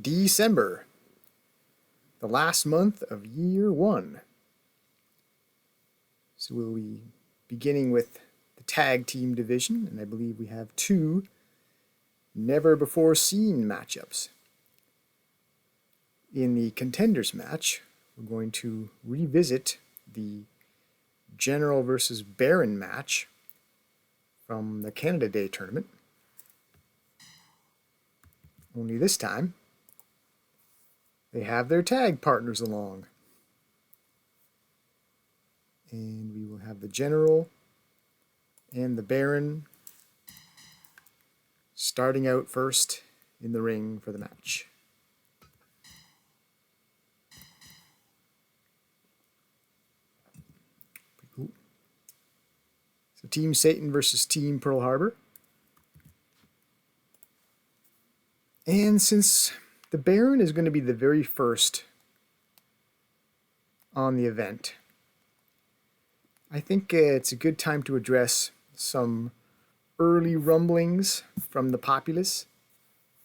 December, the last month of year one. So we'll be beginning with the tag team division, and I believe we have two never before seen matchups. In the contenders match, we're going to revisit the General versus Baron match from the Canada Day tournament. Only this time, they have their tag partners along. And we will have the General and the Baron starting out first in the ring for the match. Pretty cool. So Team Satan versus Team Pearl Harbor. And since the Baron is going to be the very first on the event, I think it's a good time to address some early rumblings from the populace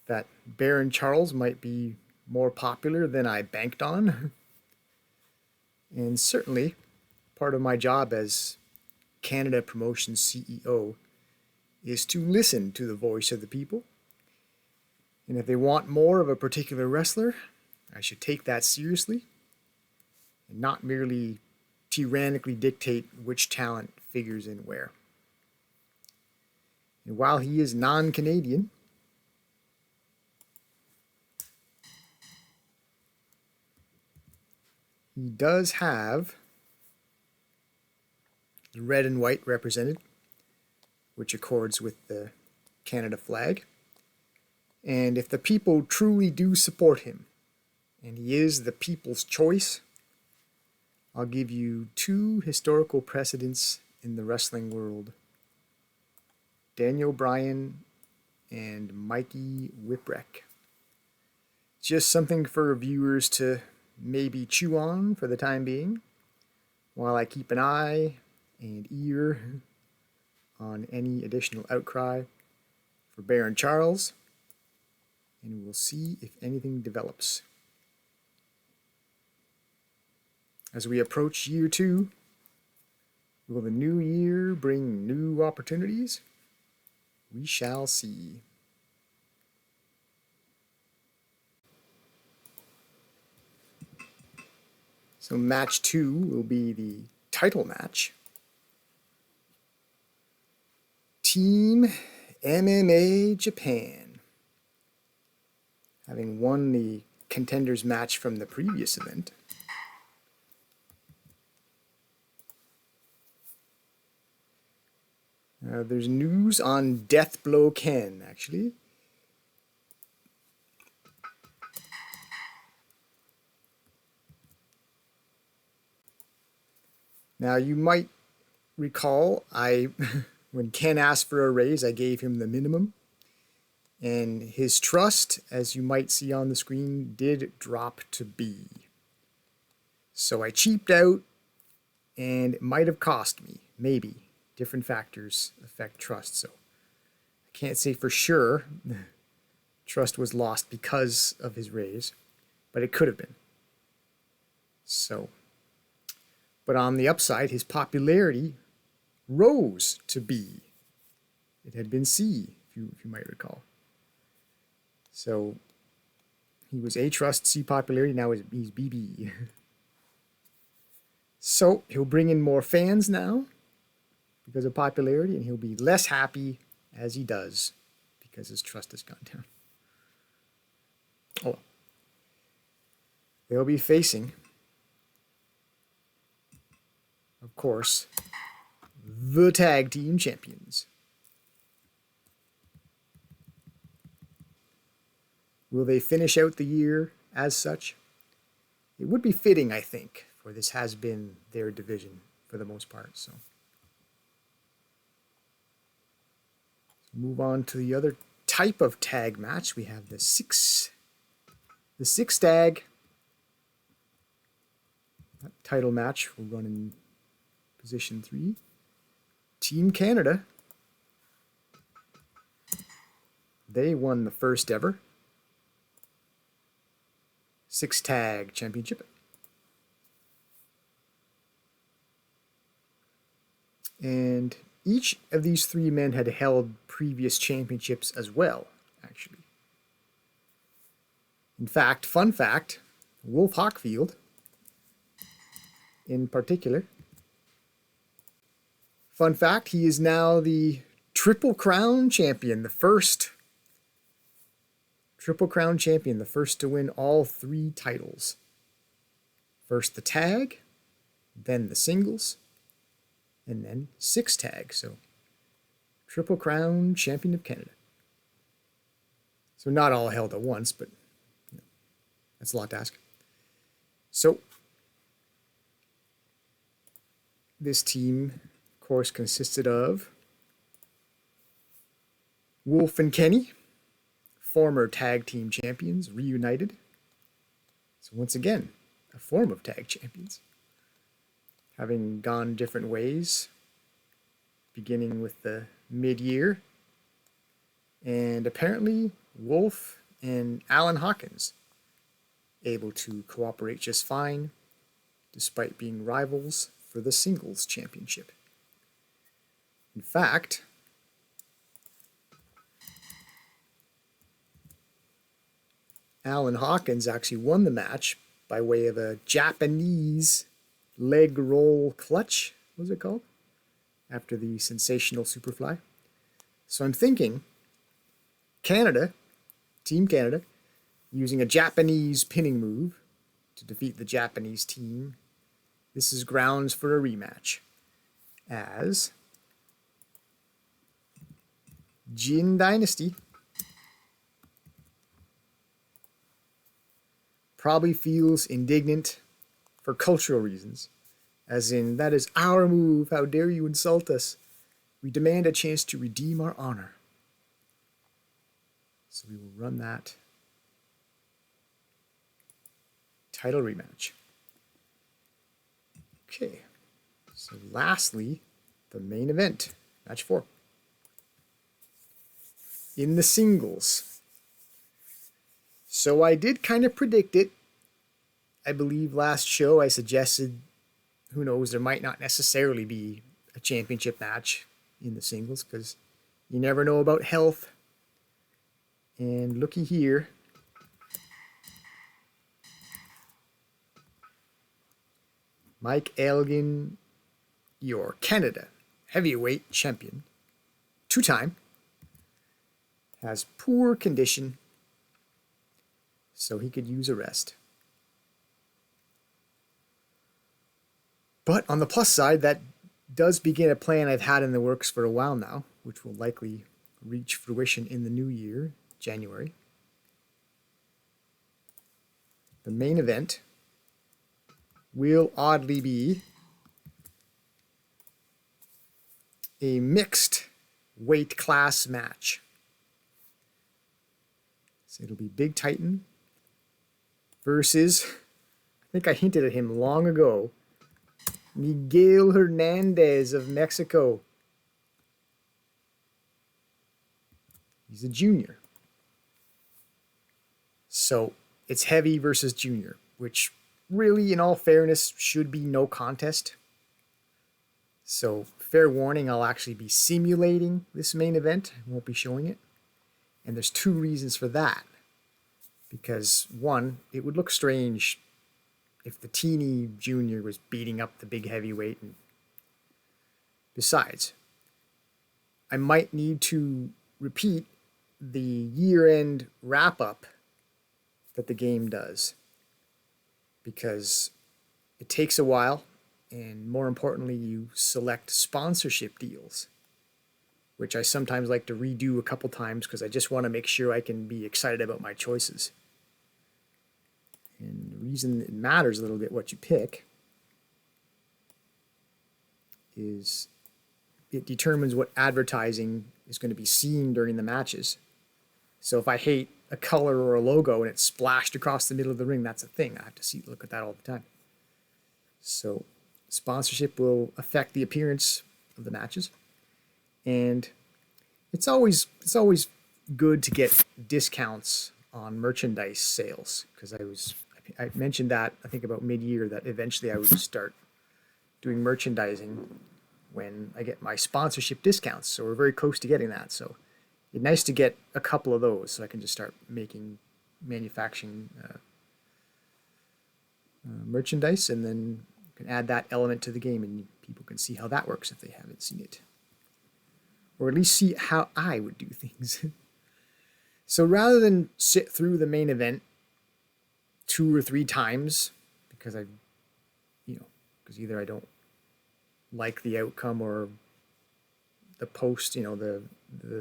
that Baron Charles might be more popular than I banked on. And certainly, part of my job as Canada Promotions CEO is to listen to the voice of the people. And if they want more of a particular wrestler, I should take that seriously and not merely tyrannically dictate which talent figures in where. And while he is non-Canadian, he does have the red and white represented, which accords with the Canada flag. And if the people truly do support him, and he is the people's choice, I'll give you two historical precedents in the wrestling world. Daniel Bryan and Mikey Whipwreck. Just something for viewers to maybe chew on for the time being, while I keep an eye and ear on any additional outcry for Baron Charles, and we'll see if anything develops. As we approach year two, will the new year bring new opportunities? We shall see. So match 2 will be the title match. Team MMA Japan, having won the contenders match from the previous event. There's news on Deathblow Ken, actually. Now, you might recall, when Ken asked for a raise, I gave him the minimum. And his trust, as you might see on the screen, did drop to B. So I cheaped out, and it might have cost me, maybe. Different factors affect trust, so I can't say for sure trust was lost because of his raise, but it could have been. So, but on the upside, his popularity rose to B. It had been C, if you might recall. So he was A trust, C popularity, now he's BB. So he'll bring in more fans now because of popularity, and he'll be less happy as he does because his trust has gone down. Oh, they'll be facing, of course, the tag team champions. Will they finish out the year as such? It would be fitting, I think, for this has been their division for the most part. So move on to the other type of tag match. We have the six tag title match will run in position 3. Team Canada, they won the first ever. Six Tag Championship. And each of these three men had held previous championships as well, actually. In fact, fun fact, Wolf Hockfield, in particular, fun fact, he is now the Triple Crown champion, the first Triple Crown champion, the first to win all three titles. First the tag, then the singles, and then six tag. So, Triple Crown champion of Canada. So not all held at once, but that's a lot to ask. So, this team, of course, consisted of Wolf and Kenny, former tag team champions, reunited. So once again, a form of tag champions, having gone different ways, beginning with the mid-year. And apparently, Wolf and Alan Hawkins able to cooperate just fine, despite being rivals for the singles championship. In fact, Alan Hawkins actually won the match by way of a Japanese leg roll clutch, what was it called? After the sensational Superfly. So I'm thinking Canada, Team Canada, using a Japanese pinning move to defeat the Japanese team. This is grounds for a rematch, as Jin Dynasty probably feels indignant for cultural reasons, as in, that is our move, how dare you insult us? We demand a chance to redeem our honor. So we will run that title rematch. Okay, so lastly, the main event, match 4. In the singles. So I did kind of predict it. I believe last show I suggested, who knows, there might not necessarily be a championship match in the singles because you never know about health. And looky here. Mike Elgin, your Canada heavyweight champion, 2-time, has poor condition, so he could use a rest. But on the plus side, that does begin a plan I've had in the works for a while now, which will likely reach fruition in the new year, January. The main event will oddly be a mixed weight class match. So it'll be Big Titan versus, I think I hinted at him long ago, Miguel Hernandez of Mexico. He's a junior. So it's heavy versus junior, which really, in all fairness, should be no contest. So, fair warning, I'll actually be simulating this main event. I won't be showing it. And there's 2 reasons for that. Because, one, it would look strange if the teeny junior was beating up the big heavyweight. And besides, I might need to repeat the year-end wrap-up that the game does, because it takes a while, and more importantly, you select sponsorship deals, which I sometimes like to redo a couple times because I just want to make sure I can be excited about my choices. And the reason it matters a little bit what you pick is it determines what advertising is going to be seen during the matches. So if I hate a color or a logo and it's splashed across the middle of the ring, that's a thing. I have to look at that all the time. So sponsorship will affect the appearance of the matches. And it's always good to get discounts on merchandise sales, because I I mentioned that, I think about mid-year, that eventually I would start doing merchandising when I get my sponsorship discounts. So we're very close to getting that. So it's nice to get a couple of those so I can just start manufacturing merchandise, and then can add that element to the game, and people can see how that works if they haven't seen it. Or at least see how I would do things. So rather than sit through the main event 2 or 3 times, because because either I don't like the outcome or the post, the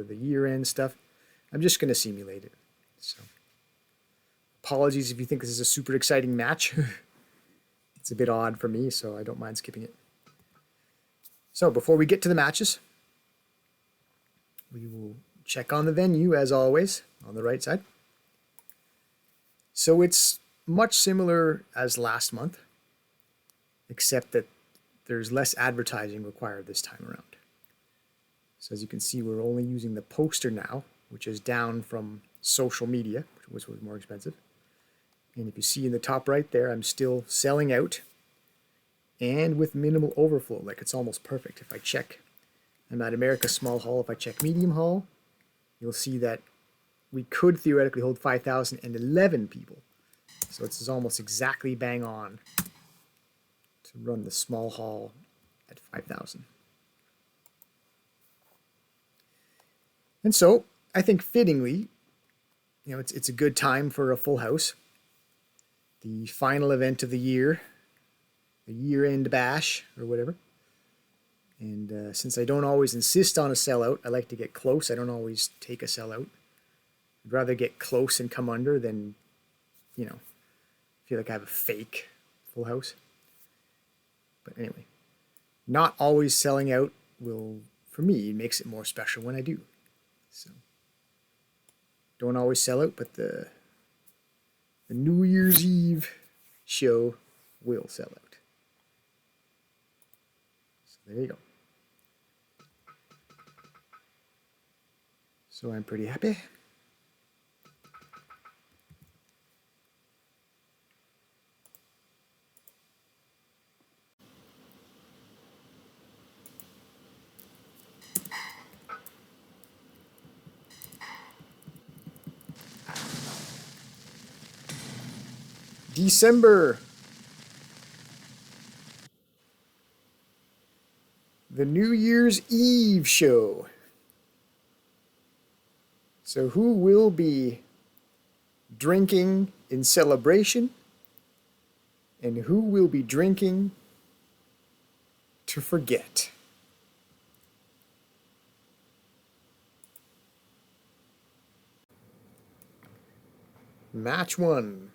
year-end stuff, I'm just going to simulate it. So apologies if you think this is a super exciting match. It's a bit odd for me, so I don't mind skipping it. So before we get to the matches, we will check on the venue as always on the right side. So it's much similar as last month, except that there's less advertising required this time around. So as you can see, we're only using the poster now, which is down from social media, which was more expensive. And if you see in the top right there, I'm still selling out and with minimal overflow. Like, it's almost perfect. If I check, I'm at America's Small Hall. If I check Medium Hall, you'll see that we could theoretically hold 5,011 people. So it's almost exactly bang on to run the small hall at 5,000. And so I think fittingly, it's a good time for a full house. The final event of the year, the year-end bash or whatever. And since I don't always insist on a sellout, I like to get close. I don't always take a sellout. I'd rather get close and come under than, feel like I have a fake full house. But anyway, not always selling out for me, makes it more special when I do. So don't always sell out, but the New Year's Eve show will sell out. So there you go. So I'm pretty happy. December. The New Year's Eve show. So who will be drinking in celebration, and who will be drinking to forget? Match 1.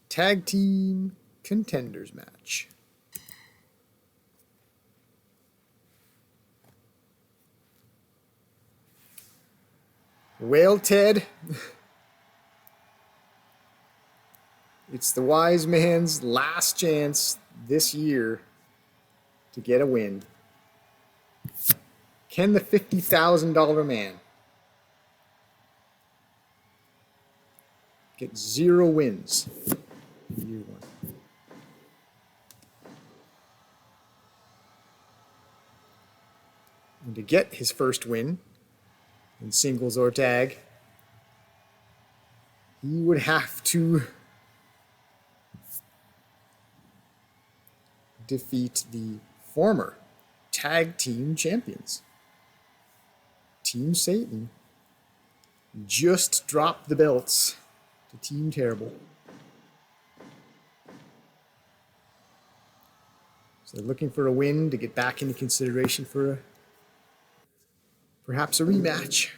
Tag Team Contenders match. Well, Ted, it's the wise man's last chance this year to get a win. Can the $50,000 man get 0 wins in year 1? And to get his first win in singles or tag, he would have to defeat the former tag team champions. Team Satan just dropped the belts to Team Terrible. So they're looking for a win to get back into consideration for perhaps a rematch.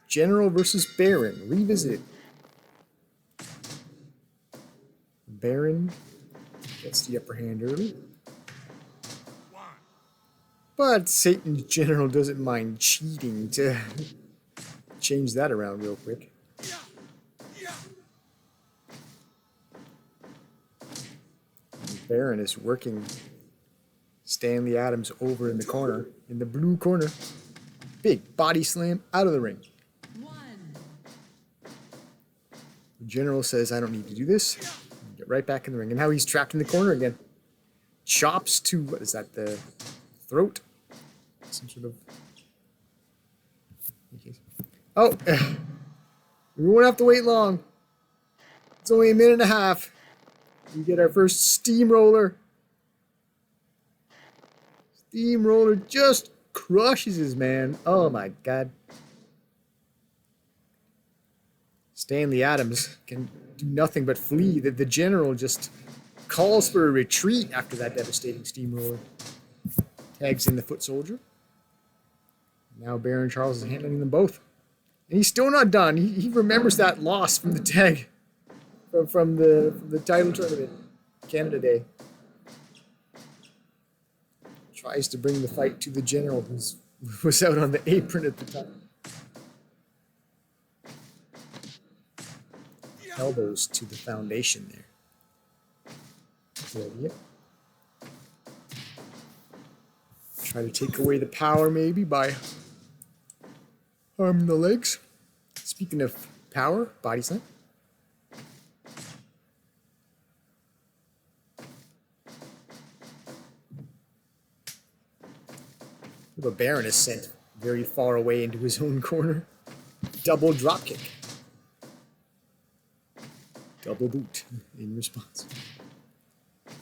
General versus Baron, revisited. Baron gets the upper hand early. But Satan's General doesn't mind cheating to change that around real quick. And Baron is working Stanley Adams over in the corner, in the blue corner. Big body slam out of the ring. The general says, I don't need to do this. Get right back in the ring. And now he's trapped in the corner again. Chops to, what is that, the throat? Some sort of... Oh! We won't have to wait long. It's only a minute and a half. We get our first steamroller. Steamroller just crushes his man. Oh my god. Stanley Adams can do nothing but flee. The general just calls for a retreat after that devastating steamroller. Tags in the foot soldier. Now Baron Charles is handling them both. And he's still not done. He remembers that loss from the tag. From the title tournament. Canada Day. Tries to bring the fight to the general who was out on the apron at the time. Elbows to the foundation there. Good idea. Try to take away the power maybe by arming the legs. Speaking of power, body slam. The Baron is sent very far away into his own corner. Double dropkick. Double boot in response.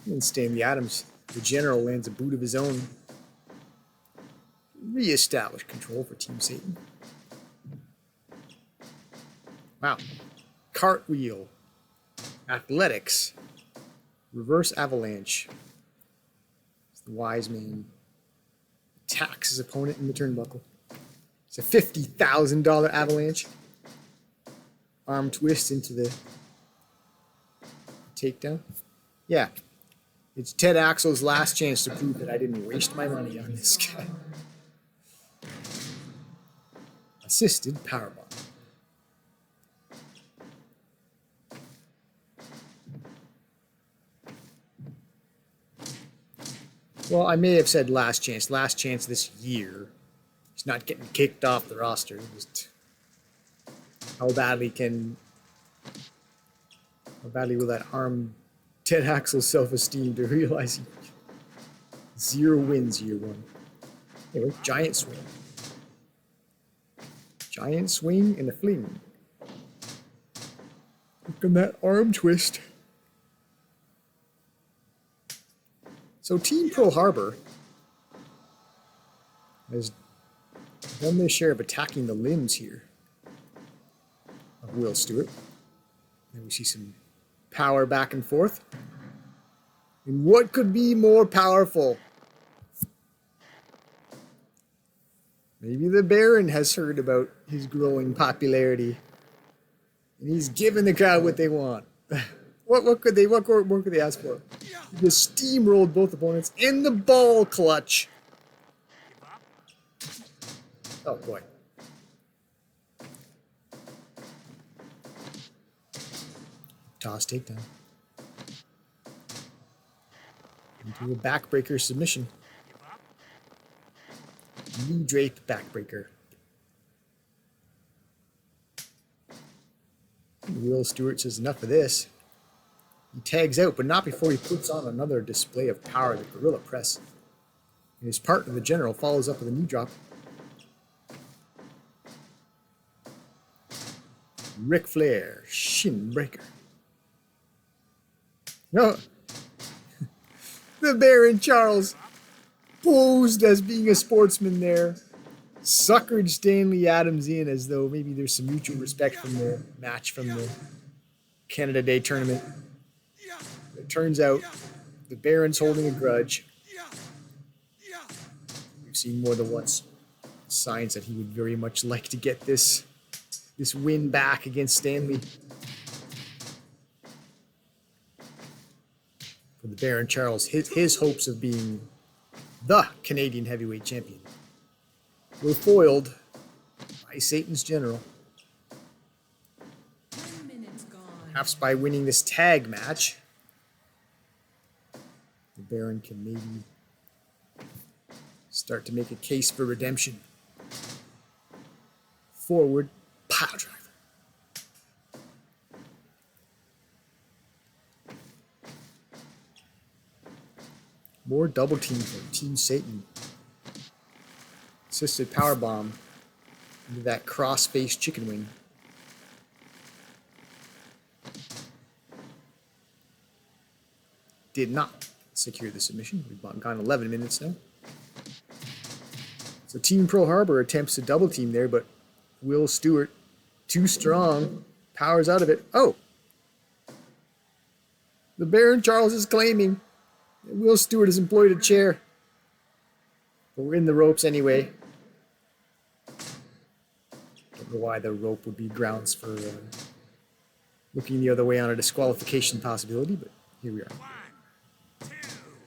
And Stanley Adams, the general, lands a boot of his own. Re-establish control for Team Satan. Wow. Cartwheel. Athletics. Reverse avalanche. The wise man attacks his opponent in the turnbuckle. It's a $50,000 avalanche. Arm twist into the takedown. Yeah. It's Ted Axel's last chance to prove that I didn't waste my money on this guy. Assisted powerbomb. Well, I may have said last chance. Last chance this year. He's not getting kicked off the roster. Just how badly will that harm Ted Axel's self-esteem to realize he 0 wins year 1. Anyway, giant swing. Giant swing and a fling. Look at that arm twist. So Team Pearl Harbor has done their share of attacking the limbs here of Will Stewart. And we see some power back and forth. And what could be more powerful? Maybe the Baron has heard about his growing popularity. And he's giving the crowd what they want. What could they ask for? He just steamrolled both opponents in the ball clutch. Oh boy. Toss takedown. Into a backbreaker submission. Knee drape backbreaker. Will Stewart says enough of this. He tags out, but not before he puts on another display of power, the Gorilla Press. And his partner, the General, follows up with a knee drop. Ric Flair, shin breaker. No. The Baron Charles posed as being a sportsman there. Suckered Stanley Adams in as though maybe there's some mutual respect from the match from the Canada Day tournament. It turns out the Baron's holding a grudge. We've seen more than once signs that he would very much like to get this win back against Stanley. For the Baron Charles, his hopes of being the Canadian heavyweight champion were foiled by Satan's General. Perhaps by winning this tag match, the Baron can maybe start to make a case for redemption. Forward pile driver. More double team from Team Satan. Assisted power bomb into that cross-faced chicken wing. Did not secure the submission. We've gone 11 minutes now. So Team Pearl Harbor attempts to double team there, but Will Stewart, too strong, powers out of it. Oh! The Baron Charles is claiming that Will Stewart has employed a chair. But we're in the ropes anyway. Don't know why the rope would be grounds for looking the other way on a disqualification possibility, but here we are.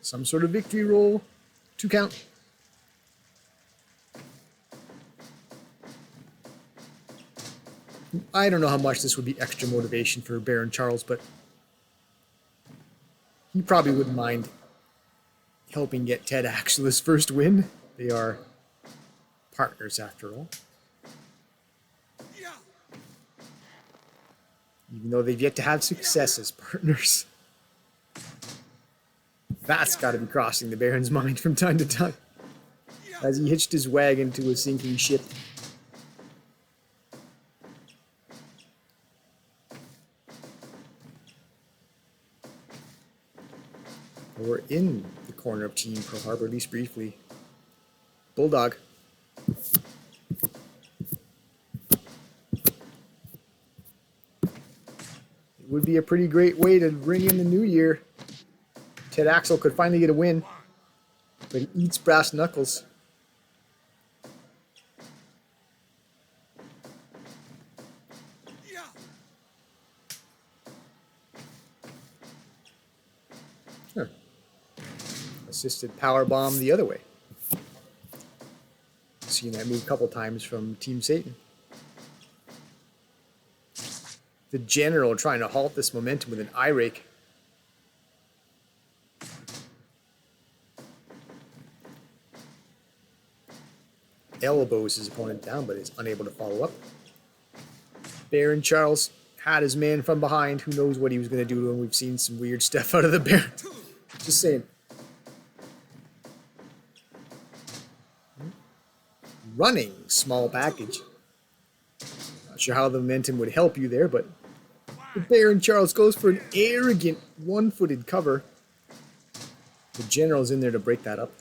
Some sort of victory roll. 2 count. I don't know how much this would be extra motivation for Baron Charles, but he probably wouldn't mind helping get Ted Axel his first win. They are partners after all. Even though they've yet to have success as partners. That's got to be crossing the Baron's mind from time to time. As he hitched his wagon to a sinking ship. We're in the corner of Team Pearl Harbor, at least briefly. Bulldog. It would be a pretty great way to ring in the new year. Ted Axel could finally get a win, but he eats brass knuckles. Sure. Assisted power bomb the other way. Seen that move a couple times from Team Satan. The General trying to halt this momentum with an eye rake. Elbows his opponent down, but is unable to follow up. Baron Charles had his man from behind. Who knows what he was going to do to him? We've seen some weird stuff out of the Baron. Just saying. Running small package. Not sure how the momentum would help you there, but the Baron Charles goes for an arrogant one-footed cover. The General's in there to break that up.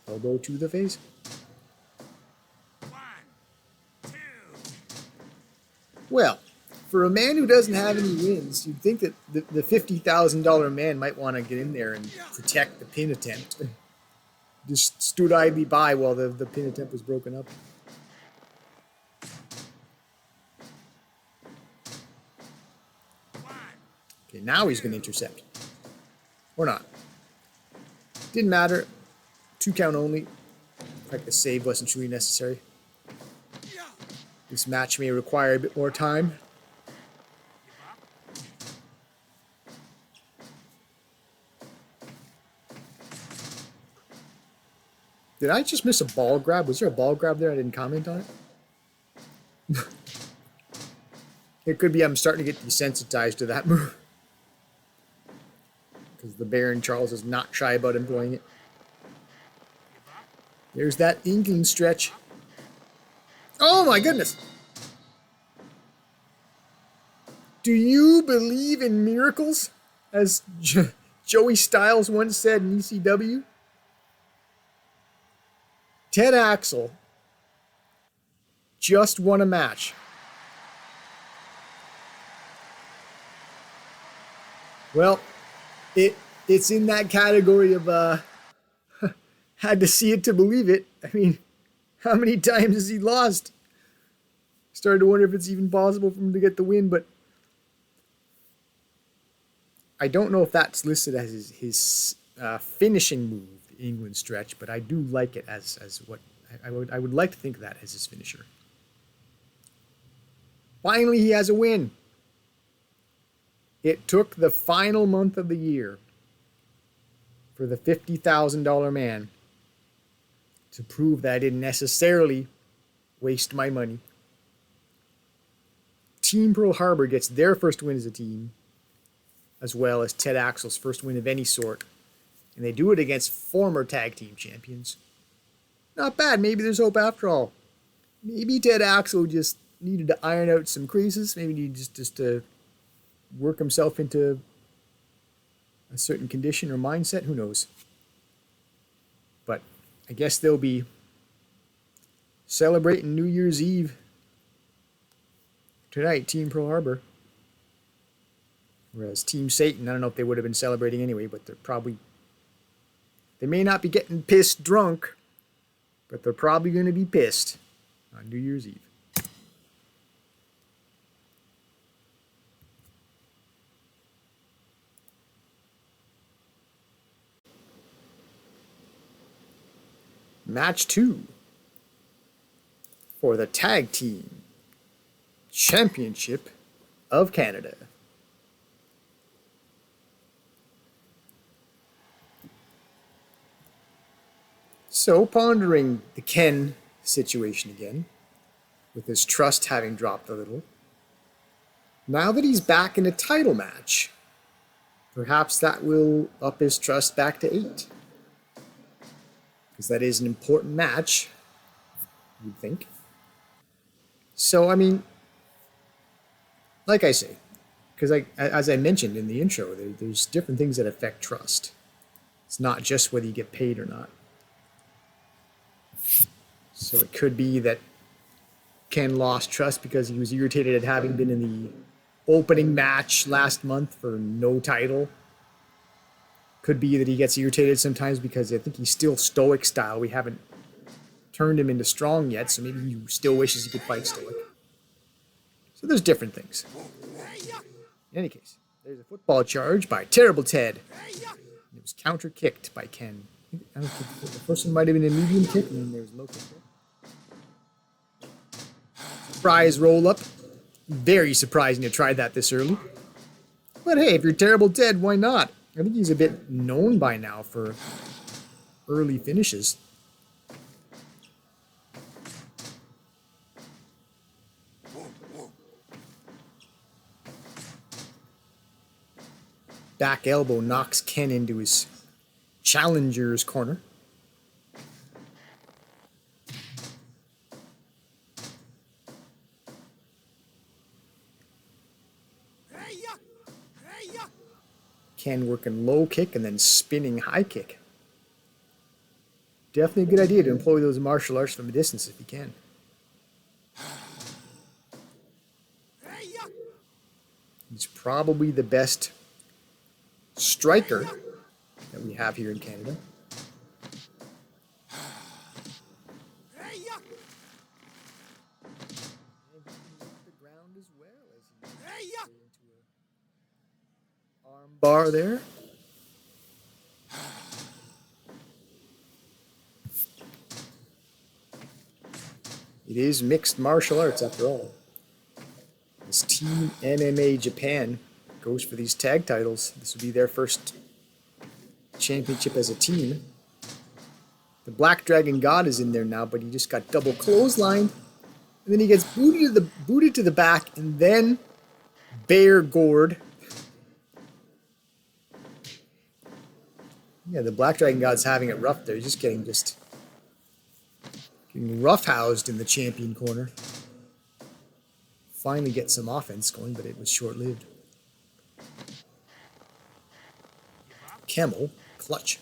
Elbow to the face. 1, 2. Well, for a man who doesn't have any wins, you'd think that the $50,000 man might want to get in there and protect the pin attempt. Just stood idly by while the pin attempt was broken up. Okay, now he's going to intercept. Or not. Didn't matter. 2 count only. In fact, the save wasn't truly necessary. This match may require a bit more time. Did I just miss a ball grab? Was there a ball grab there? I didn't comment on it. It could be I'm starting to get desensitized to that move. Because the Baron Charles is not shy about employing it. There's that England stretch. Oh my goodness! Do you believe in miracles? As Joey Styles once said in ECW. Ted Axel just won a match. Well, it's in that category of had to see it to believe it. I mean, how many times has he lost? Started to wonder if it's even possible for him to get the win, but I don't know if that's listed as his finishing move, the England stretch, but I do like it as what I would like to think of that as his finisher. Finally, he has a win. It took the final month of the year for the $50,000 man to prove that I didn't necessarily waste my money. Team Pearl Harbor gets their first win as a team, as well as Ted Axel's first win of any sort. And they do it against former tag team champions. Not bad. Maybe there's hope after all. Maybe Ted Axel just needed to iron out some creases. Maybe he needed just to work himself into a certain condition or mindset. Who knows? But I guess they'll be celebrating New Year's Eve tonight, Team Pearl Harbor. Whereas Team Satan, I don't know if they would have been celebrating anyway, but they may not be getting pissed drunk, but they're probably going to be pissed on New Year's Eve. Match 2 for the Tag Team Championship of Canada. So, pondering the Ken situation again, with his trust having dropped a little, now that he's back in a title match, perhaps that will up his trust back to 8. Because that is an important match, you'd think. So, I mean, like I say, because as I mentioned in the intro, there's different things that affect trust. It's not just whether you get paid or not. So it could be that Ken lost trust because he was irritated at having been in the opening match last month for no title. Could be that he gets irritated sometimes because I think he's still stoic style. We haven't turned him into strong yet, so maybe he still wishes he could fight stoic. So there's different things. In any case, there's a football charge by Terrible Ted. It was counter-kicked by Ken. I don't think the first one might have been a medium kick, and then there was a low kick there. Surprise roll-up. Very surprising to try that this early. But hey, if you're Terrible Ted, why not? I think he's a bit known by now for early finishes. Back elbow knocks Ken into his challenger's corner. Ken working low kick and then spinning high kick. Definitely a good idea to employ those martial arts from a distance if you can. He's probably the best striker that we have here in Canada. Bar there. It is mixed martial arts after all. This Team MMA Japan goes for these tag titles. This will be their first championship as a team. The Black Dragon God is in there now, but he just got double clotheslined. And then he gets booted to the back and then bear gored. Yeah, the Black Dragon God's having it rough there. He's just getting roughhoused in the champion corner. Finally get some offense going, but it was short-lived. Camel clutch.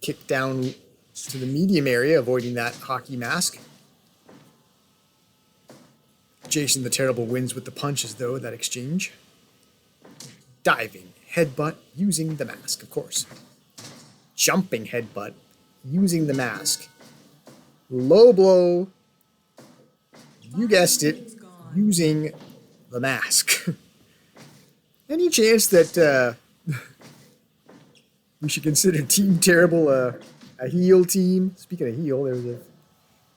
Kick down to the medium area, avoiding that hockey mask. Jason the Terrible wins with the punches, though, that exchange. Diving headbutt using the mask, of course. Jumping headbutt using the mask. Low blow, you guessed it, using the mask. Any chance that we should consider Team Terrible a heel team? Speaking of heel, there was a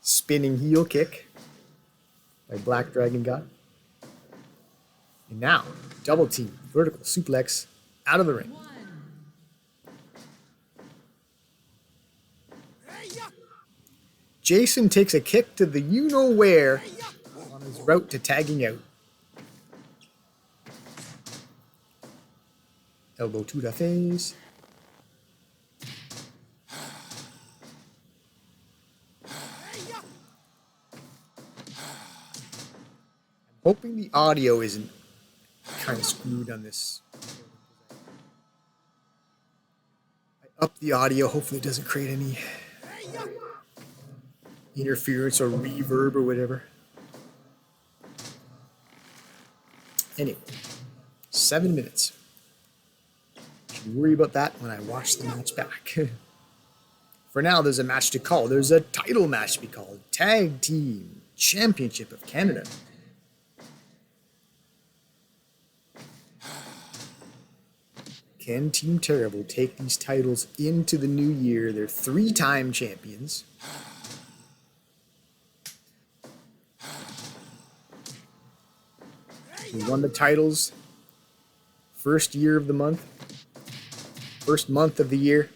spinning heel kick by Black Dragon God. And now, double team, vertical suplex out of the ring. Jason takes a kick to the you-know-where on his route to tagging out. Elbow to the face. I'm hoping the audio isn't kind of screwed on this. I up the audio, hopefully it doesn't create any interference or reverb or whatever. Anyway, 7 minutes. Should worry about that when I watch the match back. For now, there's a match to call. There's a title match to be called. Tag Team Championship of Canada. Can Team Terrible take these titles into the new year? They're 3-time champions. They won the titles first month of the year.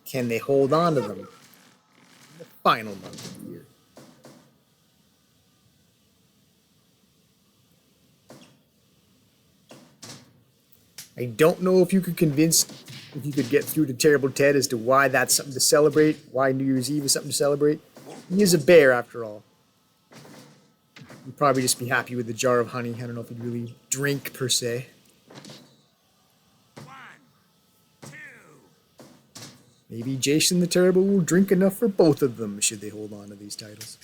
Can they hold on to them in the final month of the year? I don't know if you could get through to Terrible Ted as to why that's something to celebrate, why New Year's Eve is something to celebrate. He is a bear after all. He'd probably just be happy with the jar of honey. I don't know if he'd really drink per se. 1, 2. Maybe Jason the Terrible will drink enough for both of them should they hold on to these titles.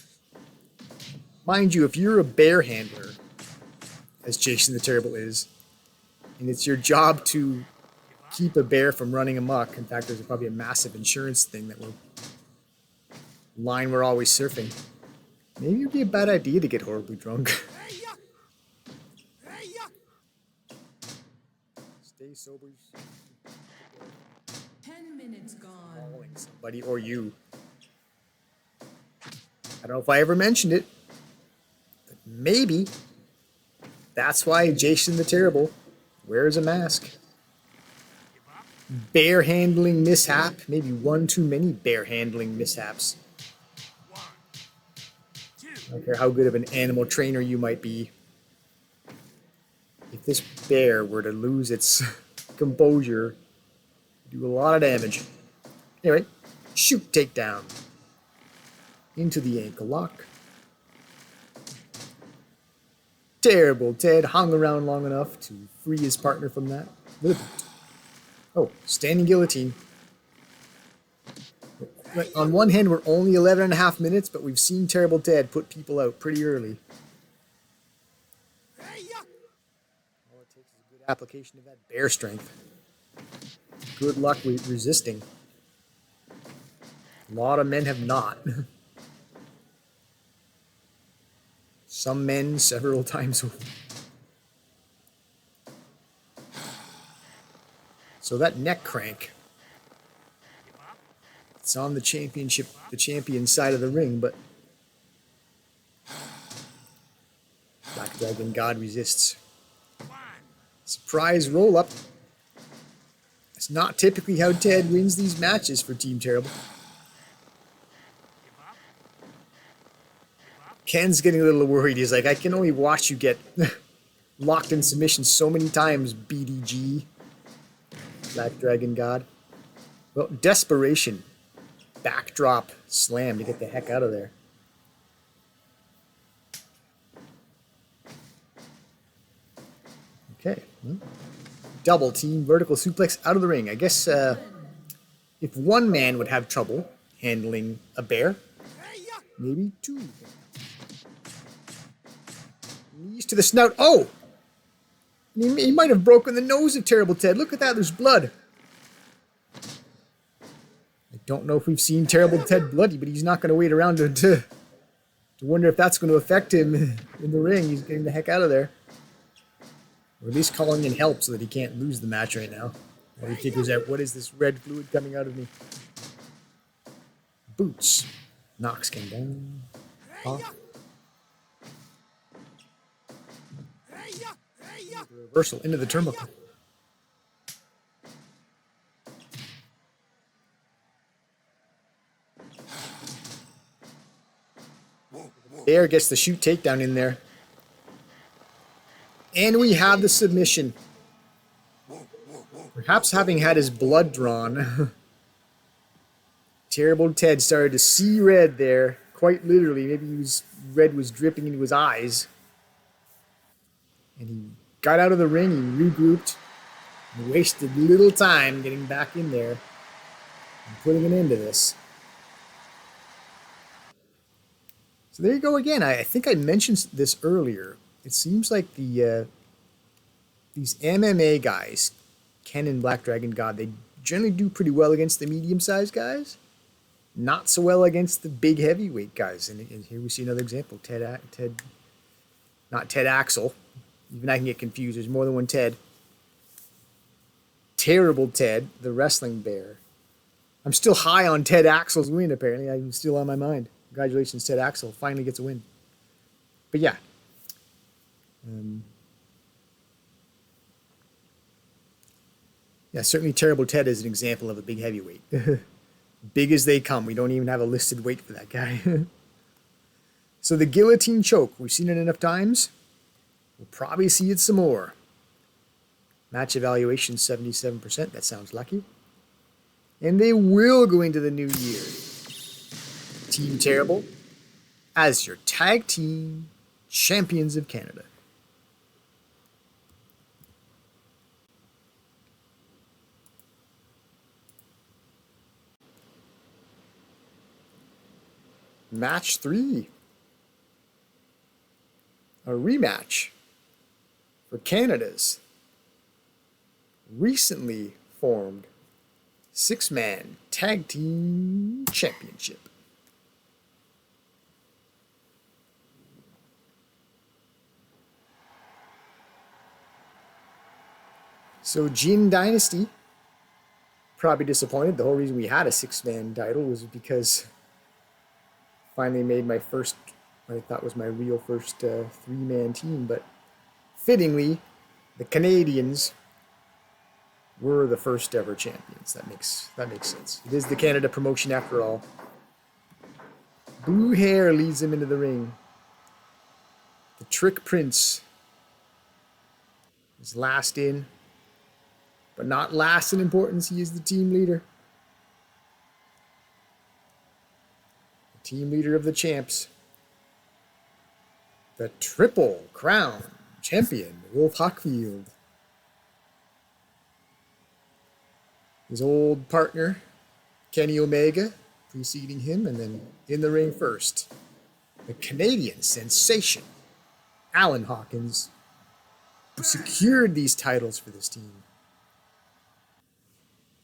Mind you, if you're a bear handler, as Jason the Terrible is, and it's your job to keep a bear from running amok. In fact, there's probably a massive insurance thing that we're always surfing. Maybe it'd be a bad idea to get horribly drunk. Stay sober. 10 minutes gone. Calling somebody or you. I don't know if I ever mentioned it, but maybe that's why Jason the Terrible wears a mask. Bear handling mishap. Maybe one too many bear handling mishaps. 1, 2. I don't care how good of an animal trainer you might be. If this bear were to lose its composure, it'd do a lot of damage. Anyway, shoot takedown. Into the ankle lock. Terrible Ted hung around long enough to free his partner from that. Oh, standing guillotine. On one hand, we're only 11.5 minutes, but we've seen Terrible Ted put people out pretty early. All it takes is a good application of that bear strength. Good luck with resisting. A lot of men have not. Some men several times over. So that neck crank, it's on the champion side of the ring, but Black Dragon God resists. Surprise roll up. That's not typically how Ted wins these matches for Team Terrible. Ken's getting a little worried. He's like, I can only watch you get locked in submission so many times, BDG. Black Dragon God. Well, desperation. Backdrop slam to get the heck out of there. Okay. Double team vertical suplex out of the ring. I guess if one man would have trouble handling a bear, maybe two. Knees to the snout. Oh! He might have broken the nose of Terrible Ted. Look at that, there's blood. I don't know if we've seen Terrible Ted bloody, but he's not going to wait around to wonder if that's going to affect him in the ring. He's getting the heck out of there. Or at least calling in help so that he can't lose the match right now. While he figures out, what is this red fluid coming out of me? Boots. Knocks Ken down. Off. Reversal into the turnbuckle. Bear gets the shoot takedown in there. And we have the submission. Perhaps having had his blood drawn. Terrible Ted started to see red there. Quite literally. Maybe red was dripping into his eyes. And he got out of the ring, he regrouped, and wasted little time getting back in there and putting an end to this. So there you go again. I think I mentioned this earlier. It seems like these MMA guys, Ken and Black Dragon God, they generally do pretty well against the medium-sized guys. Not so well against the big heavyweight guys. And here we see another example. Not Ted Axel. Even I can get confused. There's more than one Ted. Terrible Ted, the wrestling bear. I'm still high on Ted Axel's win, apparently. I'm still on my mind. Congratulations, Ted Axel. Finally gets a win. But yeah. Yeah, certainly Terrible Ted is an example of a big heavyweight. Big as they come. We don't even have a listed weight for that guy. So the guillotine choke. We've seen it enough times. We'll probably see it some more. Match evaluation 77%. That sounds lucky. And they will go into the new year. Team Terrible as your tag team champions of Canada. Match 3. A rematch for Canada's recently formed 6-man tag team championship. So Jin Dynasty, probably disappointed. The whole reason we had a 6-man title was because finally made my first, what I thought was my real first 3-man team, but fittingly, the Canadians were the first ever champions. That makes sense. It is the Canada promotion after all. Blue Hair leads him into the ring. The Trick Prince is last in, but not last in importance. He is the team leader. Team leader of the champs. The Triple Crown champion, Wolf Hockfield. His old partner, Kenny Omega, preceding him, and then in the ring first, the Canadian sensation, Alan Hawkins, who secured these titles for this team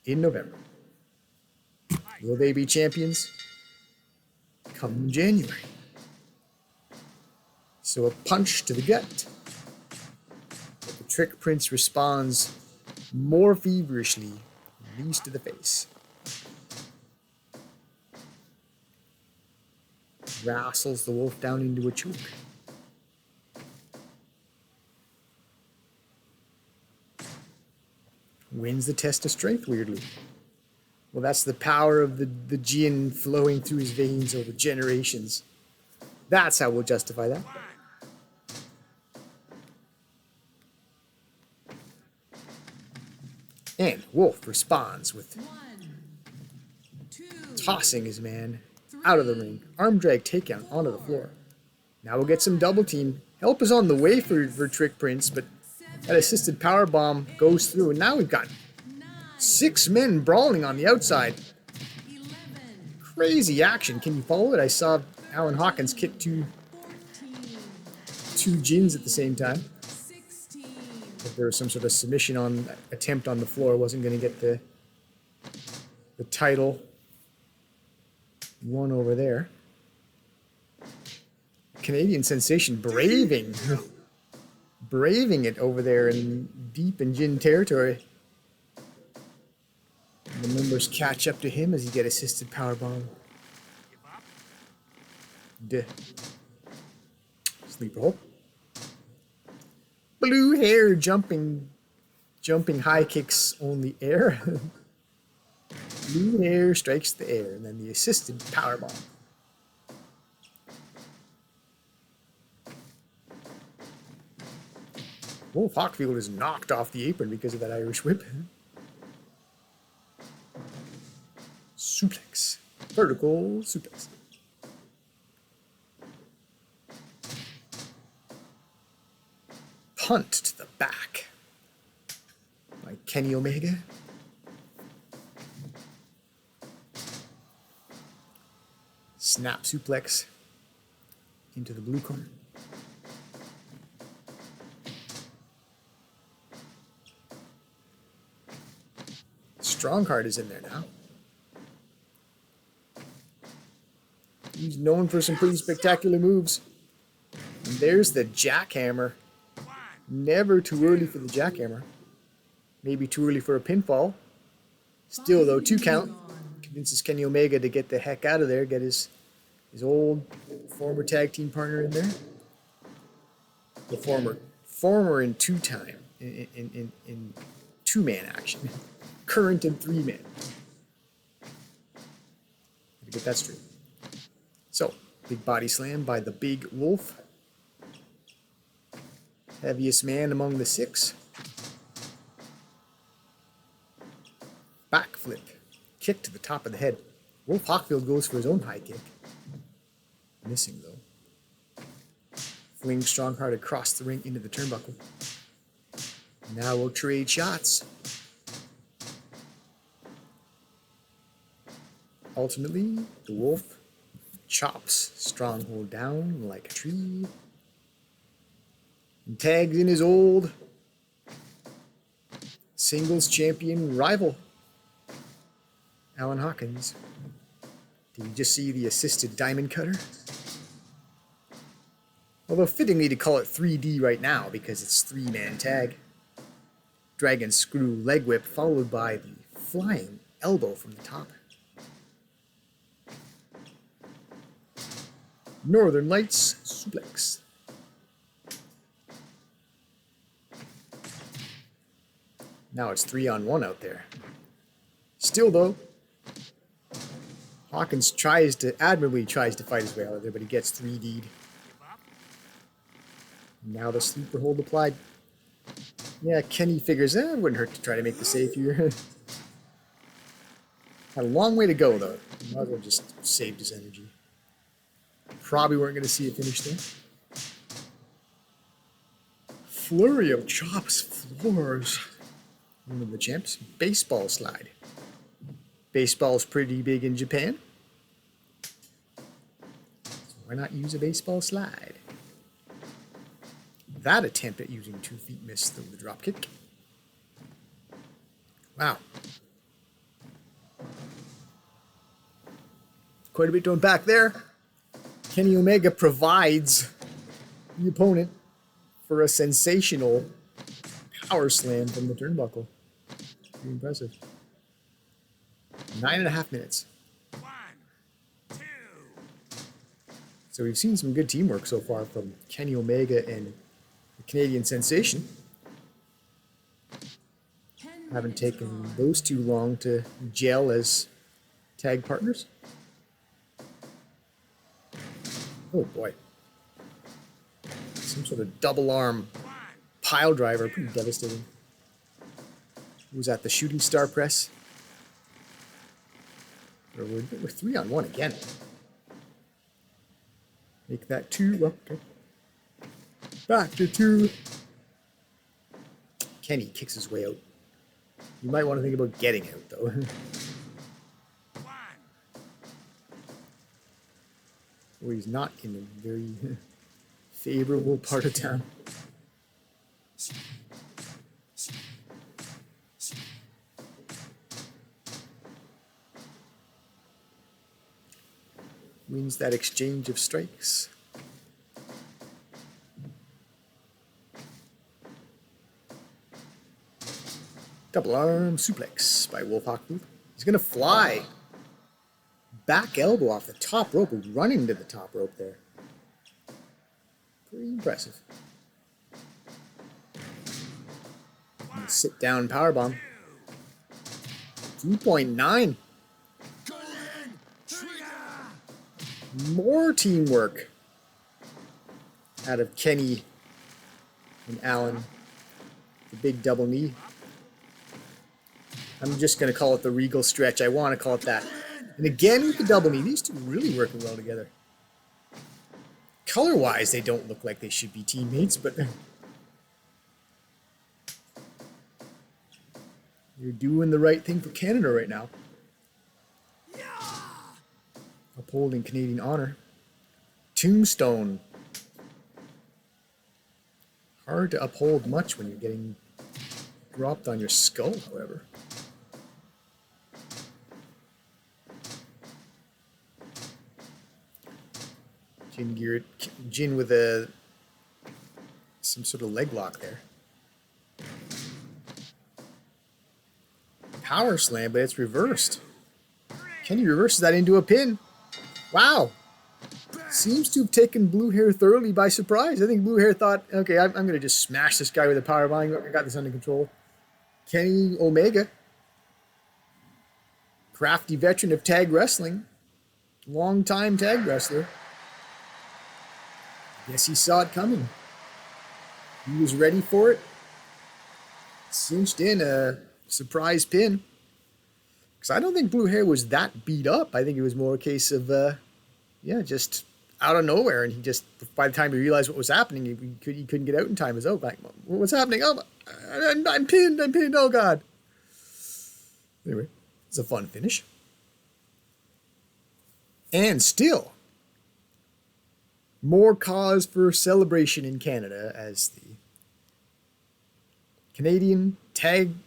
in November. Will they be champions? Come January. So a punch to the gut. But the Trick Prince responds more feverishly, knees to the face. Wrestles the Wolf down into a choke. Wins the test of strength, weirdly. Well, that's the power of the gin flowing through his veins over generations. That's how we'll justify that. And Wolf responds with tossing his man out of the ring. Arm drag takedown onto the floor. Now we'll get some double team. Help is on the way for Trick Prince, but that assisted power bomb goes through, and now we've got 6 men brawling on the outside. Crazy action. Can you follow it? I saw Alan Hawkins kick two gins at the same time. If there was some sort of submission attempt on the floor, wasn't going to get the title won over there. Canadian sensation braving it over there in deep in gin territory. The members catch up to him as he get assisted powerbomb. Sleeper hold. Blue Hair jumping high kicks on the air. Blue Hair strikes the air, and then the assisted powerbomb. Wolf Hockfield is knocked off the apron because of that Irish whip. Suplex. Vertical suplex. Punt to the back by Kenny Omega. Snap suplex into the blue corner. Strongheart is in there now. He's known for some pretty spectacular moves. And there's the jackhammer. Never too early for the jackhammer. Maybe too early for a pinfall. Still, though, 2 count. Convinces Kenny Omega to get the heck out of there. Get his old former tag team partner in there. The former in 2-time. In 2-man action. Current in 3-man. Gotta get that straight. So, big body slam by the Big Wolf. Heaviest man among the 6. Backflip. Kick to the top of the head. Wolf Hockfield goes for his own high kick. Missing, though. Fling Strongheart across the ring into the turnbuckle. Now we'll trade shots. Ultimately, the Wolf chops Stronghold down like a tree. And tags in his old singles champion rival, Alan Hawkins. Did you just see the assisted diamond cutter? Although fittingly to call it 3D right now because it's 3-man tag. Dragon screw leg whip followed by the flying elbow from the top. Northern Lights suplex. Now it's 3-on-1 out there. Still though, Hawkins admirably tries to fight his way out of there, but he gets 3D'd. Now the sleeper hold applied. Yeah, Kenny figures, it wouldn't hurt to try to make the save here. Had a long way to go though. Might as well just saved his energy. Probably weren't going to see a finish there. Flurry of chops, floors. One of the champs. Baseball slide. Baseball's pretty big in Japan. So why not use a baseball slide? That attempt at using 2 feet missed the drop kick. Wow. Quite a bit to unpack there. Kenny Omega provides the opponent for a sensational power slam from the turnbuckle. Pretty impressive. 9.5 minutes. 1, 2. So we've seen some good teamwork so far from Kenny Omega and the Canadian Sensation. Haven't taken those too long to gel as tag partners. Oh boy. Some sort of double arm pile driver. Pretty devastating. Who's at the shooting star press? We're 3-on-1 again. Make that 2. Okay. Back to 2. Kenny kicks his way out. You might want to think about getting out though. Well, he's not in a very favorable part of town. Wins that exchange of strikes. Double arm suplex by Wolf Hockfield. He's going to fly. Back elbow off the top rope. He's running to the top rope there. Pretty impressive. And sit down powerbomb. 2.9. More teamwork out of Kenny and Alan the big double knee. I'm just going to call it the Regal stretch. I want to call it that. And again with the double knee, these two are really working well together. Color-wise, they don't look like they should be teammates, but you're doing the right thing for Canada right now. Upholding Canadian honor. Tombstone. Hard to uphold much when you're getting dropped on your skull, however. Jin with some sort of leg lock there. Power slam, but it's reversed. Kenny reverses that into a pin. Wow. Seems to have taken Blue Hair thoroughly by surprise. I think Blue Hair thought, okay, I'm going to just smash this guy with a power bomb. I got this under control. Kenny Omega. Crafty veteran of tag wrestling. Long-time tag wrestler. Guess he saw it coming. He was ready for it. Cinched in a surprise pin. Because I don't think Blue Hair was that beat up. I think it was more a case of, just out of nowhere. And he just, by the time he realized what was happening, he couldn't get out in time. It was, oh, like, what's happening? Oh, I'm pinned. Oh, God. Anyway, it's a fun finish. And still, more cause for celebration in Canada as the Canadian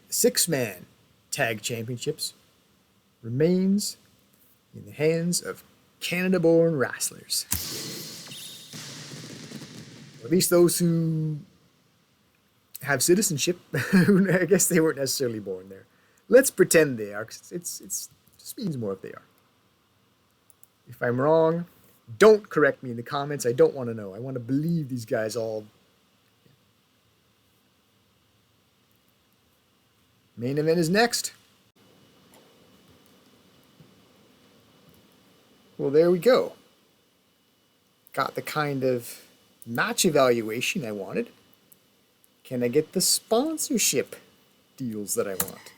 six-man tag championships remains in the hands of Canada-born wrestlers. Or at least those who have citizenship. I guess they weren't necessarily born there. Let's pretend they are, because it just means more if they are. If I'm wrong, don't correct me in the comments. I don't want to know. I want to believe these guys all. Main event is next. Well, there we go. Got the kind of match evaluation I wanted. Can I get the sponsorship deals that I want?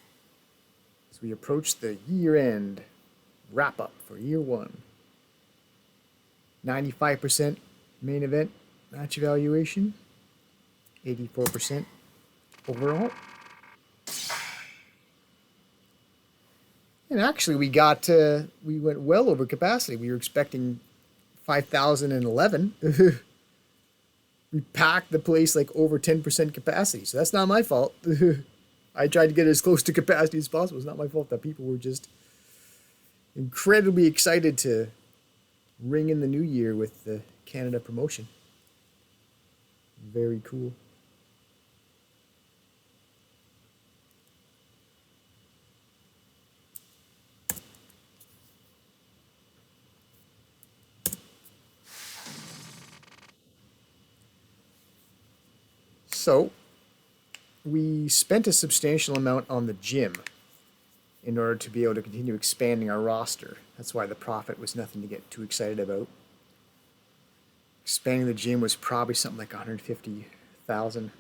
As we approach the year-end wrap-up for year one. 95% main event match evaluation. 84% overall. And actually, we went well over capacity. We were expecting 5,011. We packed the place like over 10% capacity. So that's not my fault. I tried to get as close to capacity as possible. It's not my fault that people were just incredibly excited to ring in the new year with the Canada promotion. Very cool. So, we spent a substantial amount on the gym in order to be able to continue expanding our roster. That's why the profit was nothing to get too excited about. Expanding the gym was probably something like 150,000.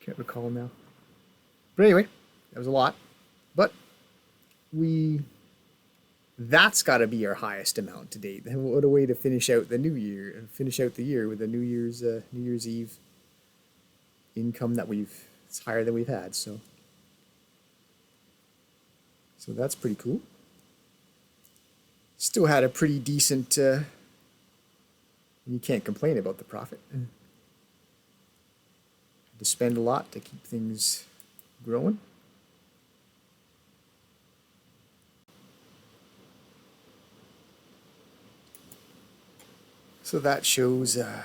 Can't recall now. But anyway, that was a lot. But that's got to be our highest amount to date. What a way to finish out the new year and finish out the year with a New Year's Eve income that it's higher than we've had. So that's pretty cool. Still had a pretty decent. You can't complain about the profit. Had to spend a lot to keep things growing. So that shows the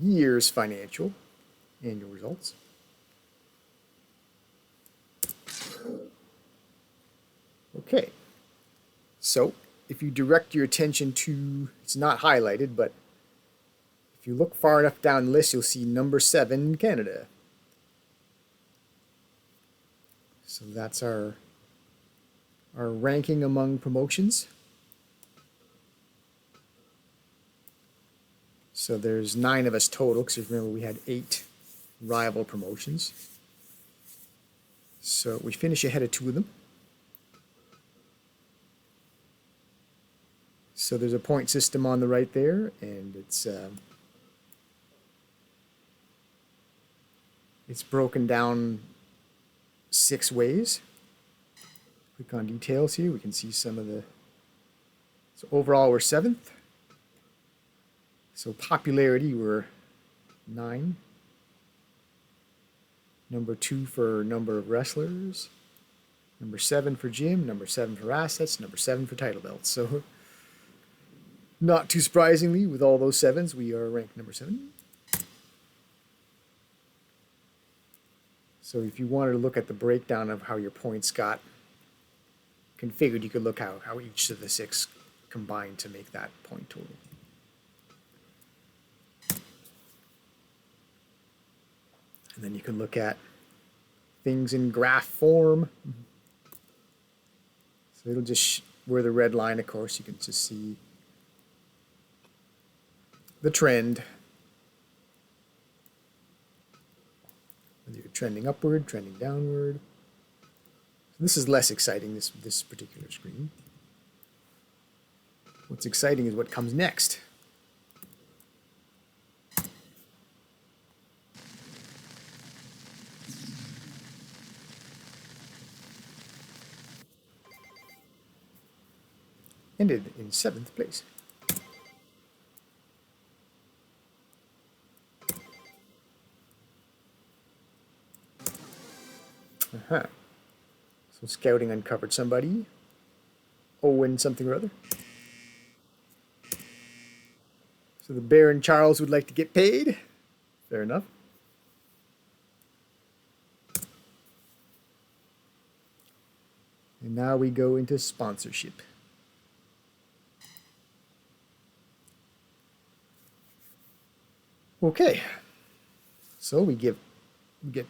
year's financial annual results. Okay, so if you direct your attention to, it's not highlighted, but if you look far enough down the list, you'll see number 7, Canada. So that's our ranking among promotions. So there's 9 of us total, because remember we had 8 rival promotions. So we finish ahead of 2 of them. So there's a point system on the right there, and it's broken down 6 ways. Click on details here, we can see some of the... So overall we're 7th. So popularity we're 9. Number 2 for number of wrestlers. Number 7 for gym, number 7 for assets, number 7 for title belts. So not too surprisingly, with all those 7s, we are ranked number 7. So if you wanted to look at the breakdown of how your points got configured, you could look how each of the 6 combined to make that point total. And then you can look at things in graph form. So it'll just, where the red line, of course, you can just see the trend. Whether you're trending upward, trending downward. So this is less exciting, this particular screen. What's exciting is what comes next. Ended in 7th place. So scouting uncovered somebody. Owen something or other. So the Baron Charles would like to get paid. Fair enough. And now we go into sponsorship. Okay. So we get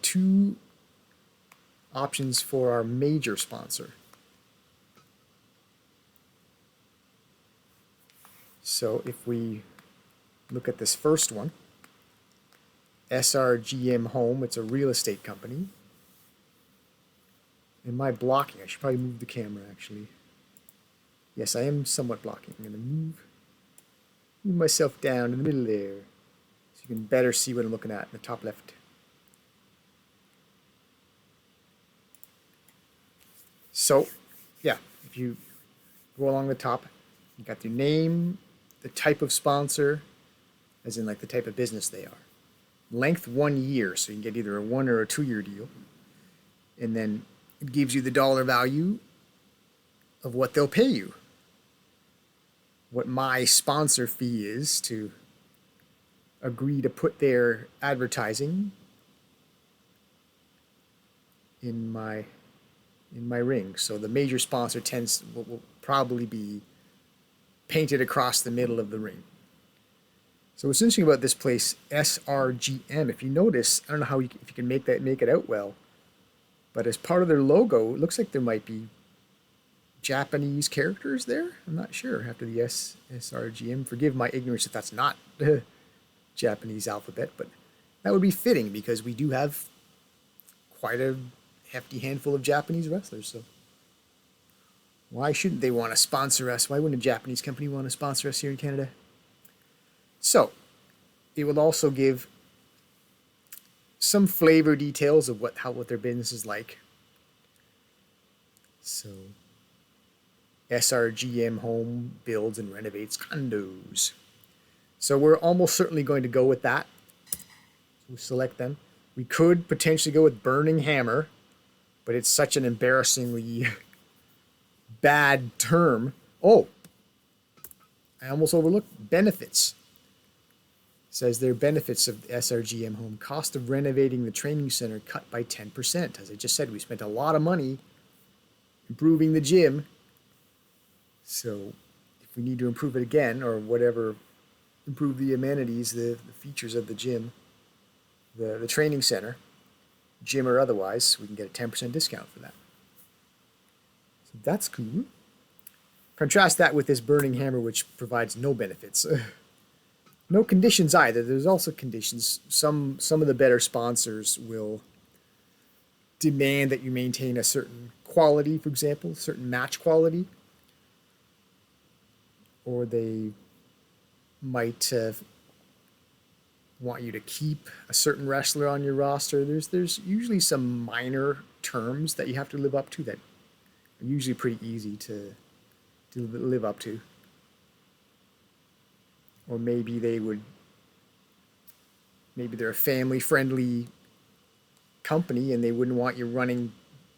2 options for our major sponsor. So if we look at this first one, SRGM Home, it's a real estate company. Am I blocking? I should probably move the camera actually. Yes, I am somewhat blocking. I'm going to move myself down in the middle there so you can better see what I'm looking at in the top left. So, yeah, if you go along the top, you got your name, the type of sponsor, as in like the type of business they are. Length 1 year, so you can get either a 1 or a 2-year deal. And then it gives you the dollar value of what they'll pay you. What my sponsor fee is to agree to put their advertising in my ring. So the major sponsor will probably be painted across the middle of the ring. So what's interesting about this place, SRGM, if you notice, I don't know if you can make it out well, but as part of their logo, it looks like there might be Japanese characters there. I'm not sure after the SRGM. Forgive my ignorance if that's not the Japanese alphabet, but that would be fitting because we do have quite a hefty handful of Japanese wrestlers. So why shouldn't they want to sponsor us? Why wouldn't a Japanese company want to sponsor us here in Canada? So it will also give some flavor details of what their business is like. So SRGM Home builds and renovates condos. So we're almost certainly going to go with that. So we select them. We could potentially go with Burning Hammer, but it's such an embarrassingly bad term. Oh, I almost overlooked benefits. It says their benefits of SRGM Home. Cost of renovating the training center cut by 10%. As I just said, we spent a lot of money improving the gym. So if we need to improve it again or whatever, improve the amenities, the features of the gym, the training center, gym or otherwise, we can get a 10% discount for that. So that's cool. Contrast that with this Burning Hammer, which provides no benefits. No conditions either. There's also conditions. Some of the better sponsors will demand that you maintain a certain quality, for example, certain match quality, or they might want you to keep a certain wrestler on your roster. There's usually some minor terms that you have to live up to that are usually pretty easy to live up to. Or maybe they're a family friendly company and they wouldn't want you running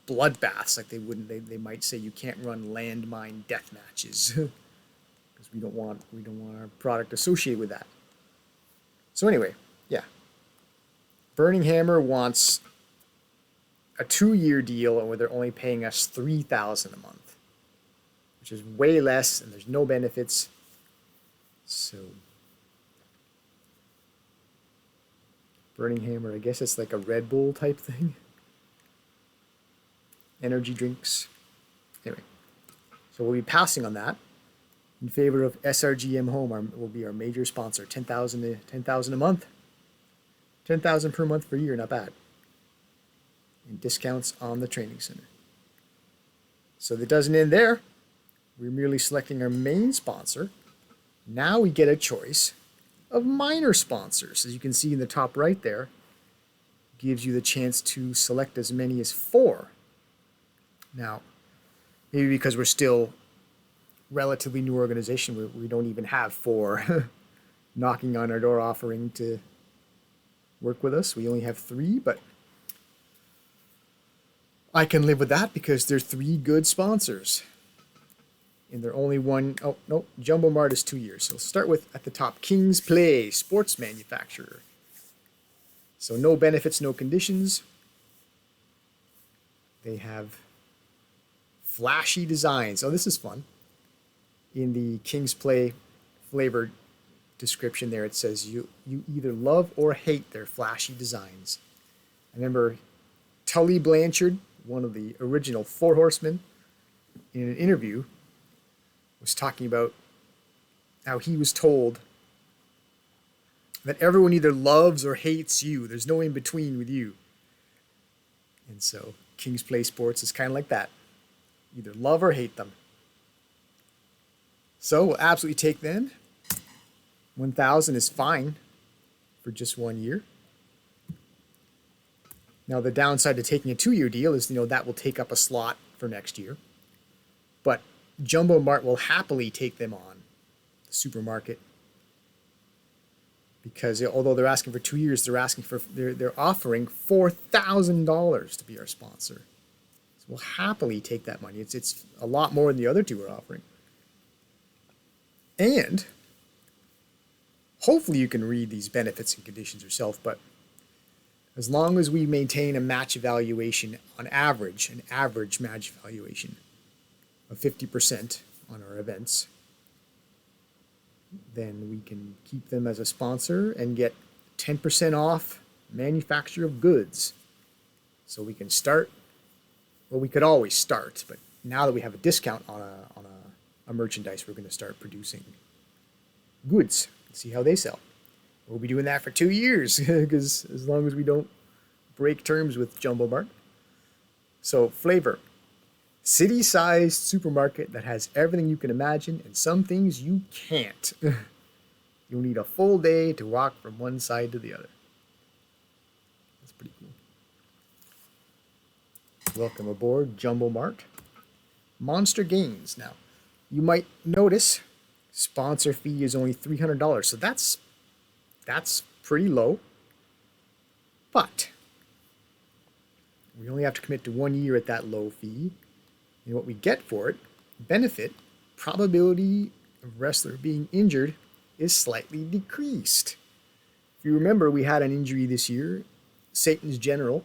bloodbaths. Like they might say you can't run landmine death matches because we don't want our product associated with that. So anyway, yeah. Burning Hammer wants a 2-year deal where they're only paying us $3,000 a month, which is way less and there's no benefits. So Burning Hammer, I guess it's like a Red Bull type thing. Energy drinks. Anyway, so we'll be passing on that in favor of SRGM Home. Will be our major sponsor. $10,000 a month. $10,000 per month per year, not bad. And discounts on the training center. So that doesn't end there. We're merely selecting our main sponsor. Now we get a choice of minor sponsors. As you can see in the top right there, gives you the chance to select as many as 4. Now, maybe because we're still relatively new organization, we don't even have 4 knocking on our door offering to work with us. We only have 3, but I can live with that because they're 3 good sponsors. And they're only one, oh, no, Jumbo Mart is 2 years. So we'll start with, at the top, King's Play, sports manufacturer. So no benefits, no conditions. They have flashy designs. Oh, this is fun. In the King's Play flavor description there, it says you either love or hate their flashy designs. I remember Tully Blanchard, one of the original 4 Horsemen, in an interview, was talking about how he was told that everyone either loves or hates you. There's no in between with you. And so King's Play Sports is kind of like that. Either love or hate them. So we'll absolutely take them. 1,000 is fine for just 1 year. Now the downside to taking a 2-year deal is, that will take up a slot for next year. But Jumbo Mart will happily take them on the supermarket because although they're asking for 2 years, they're offering $4,000 to be our sponsor. So we'll happily take that money. It's a lot more than the other 2 are offering. And hopefully you can read these benefits and conditions yourself, but as long as we maintain a match evaluation on average, an average match evaluation of 50% on our events, then we can keep them as a sponsor and get 10% off manufacture of goods. So we can start, well, we could always start, but now that we have a discount on a merchandise, we're going to start producing goods and see how they sell. We'll be doing that for 2 years because as long as we don't break terms with Jumbo Mart. So flavor. City-sized supermarket that has everything you can imagine and some things you can't. You'll need a full day to walk from one side to the other. That's pretty cool. Welcome aboard, Jumbo Mart. Monster Games. Now, you might notice sponsor fee is only $300, so that's pretty low. But we only have to commit to 1 year at that low fee. And what we get for it, benefit, probability of wrestler being injured is slightly decreased. If you remember, we had an injury this year. Satan's General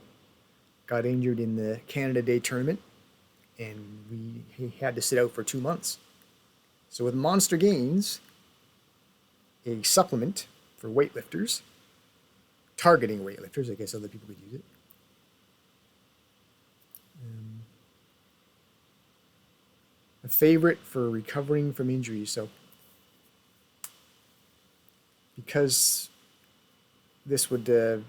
got injured in the Canada Day tournament, and he had to sit out for 2 months. So with Monster Gains, a supplement for weightlifters, targeting weightlifters, I guess other people could use it. A favorite for recovering from injuries. So because this would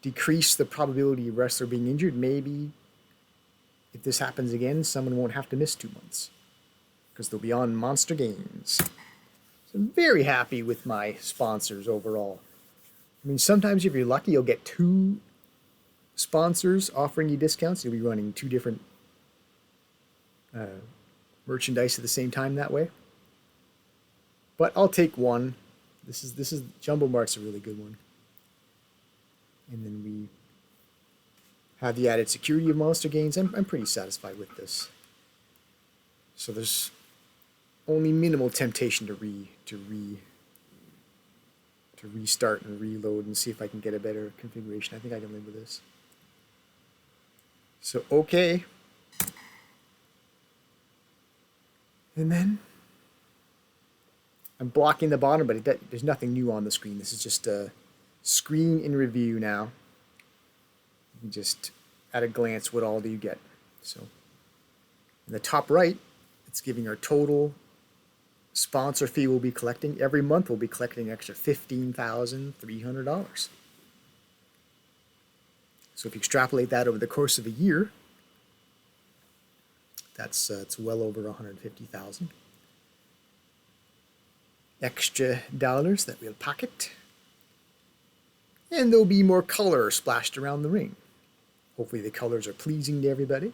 decrease the probability of wrestler being injured, maybe if this happens again, someone won't have to miss 2 months because they'll be on Monster Games. So I'm very happy with my sponsors overall. I mean, sometimes if you're lucky, you'll get 2 sponsors offering you discounts. You'll be running 2 different merchandise at the same time that way. But I'll take one. This is Jumbo Mart's a really good one. And then we have the added security of Monster Games. I'm pretty satisfied with this. So there's only minimal temptation to restart and reload and see if I can get a better configuration. I think I can live with this. So okay. And then I'm blocking the bottom, but there's nothing new on the screen. This is just a screen in review now. You can just at a glance, what all do you get? So in the top right, it's giving our total sponsor fee we'll be collecting. Every month we'll be collecting an extra $15,300. So if you extrapolate that over the course of a year, that's it's well over 150,000 extra dollars that we'll pocket. And there'll be more color splashed around the ring. Hopefully the colors are pleasing to everybody.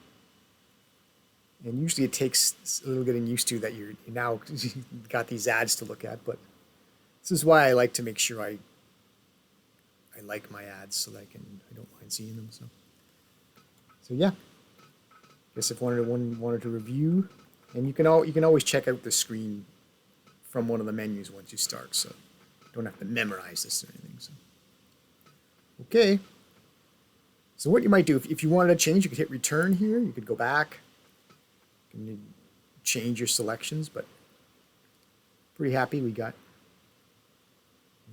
And usually it takes a little getting used to that you're now got these ads to look at, but this is why I like to make sure I like my ads so that I don't mind seeing them. So yeah. Guess if one wanted to review, and you can always check out the screen from one of the menus once you start, so you don't have to memorize this or anything. So okay. So what you might do if you wanted to change, you could hit return here. You could go back. You can change your selections, but pretty happy. We got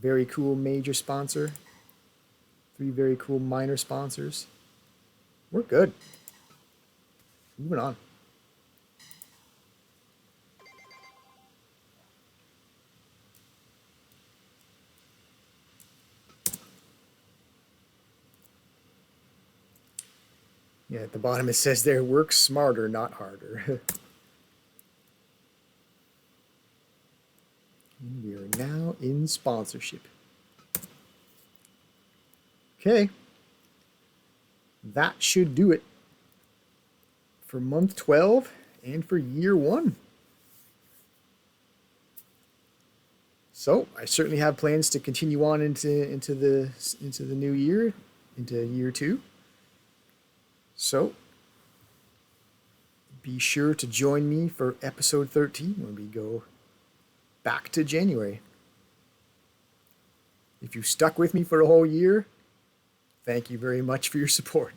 very cool major sponsor, 3 very cool minor sponsors. We're good. Moving on. Yeah, at the bottom it says there, work smarter, not harder. And we are now in sponsorship. Okay. That should do it for month 12 and for year 1. So I certainly have plans to continue on into the new year, into year 2. So be sure to join me for episode 13 when we go back to January. If you stuck with me for a whole year, thank you very much for your support.